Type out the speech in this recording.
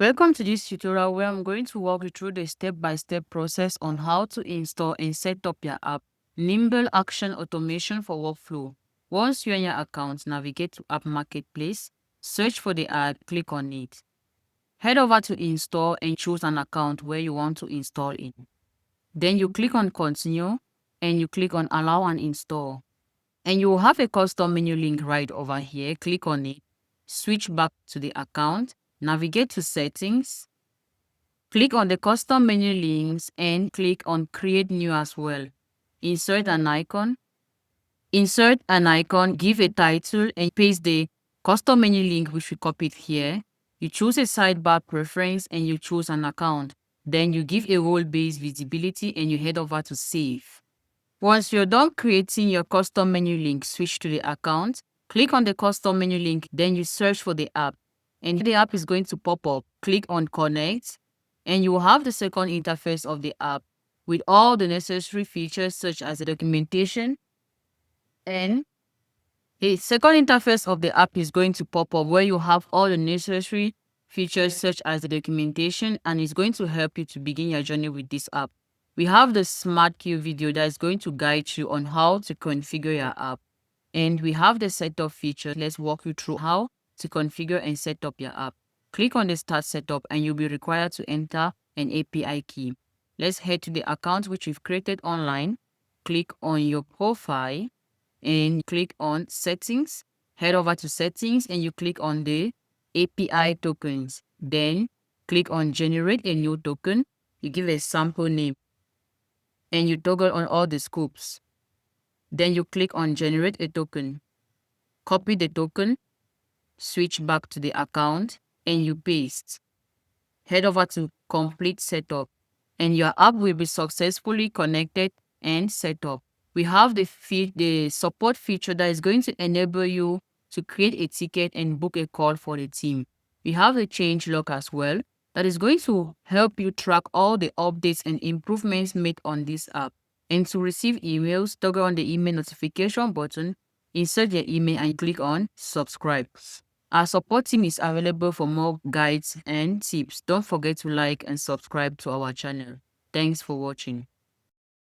Welcome to this tutorial where I'm going to walk you through the step-by-step process on how to install and set up your app, Nimble Action Automation for Workflow. Once you're in your account, navigate to App Marketplace, search for the app, click on it. Head over to Install and choose an account where you want to install it. Then you click on Continue and you click on Allow and Install. And you will have a custom menu link right over here. Click on it, switch back to the account, navigate to Settings, click on the custom menu links and click on Create New as well. Insert an icon, give a title and paste the custom menu link which we copied here. You choose a sidebar preference and you choose an account. Then you give a role-based visibility and you head over to Save. Once you're done creating your custom menu link, switch to the account, click on the custom menu link, then you search for the app. And the app is going to pop up. Click on Connect, and you will have the second interface of the app with all the necessary features such as the documentation. And the second interface of the app is going to pop up where you have all the necessary features such as the documentation, and it's going to help you to begin your journey with this app. We have the Smart Queue video that is going to guide you on how to configure your app. And we have the setup feature. Let's walk you through how to configure and set up your app. Click on the Start Setup and you'll be required to enter an API key. Let's head to the account which we've created online. Click on your profile and click on Settings. Head over to Settings and you click on the API tokens. Then click on Generate a new token. You give a sample name and you toggle on all the scopes. Then you click on Generate a token. Copy the token, switch back to the account, and you paste. Head over to Complete Setup, and your app will be successfully connected and set up. We have the support feature that is going to enable you to create a ticket and book a call for the team. We have the change log as well that is going to help you track all the updates and improvements made on this app. And to receive emails, toggle on the email notification button, insert your email and click on subscribe. Our support team is available for more guides and tips. Don't forget to like and subscribe to our channel. Thanks for watching.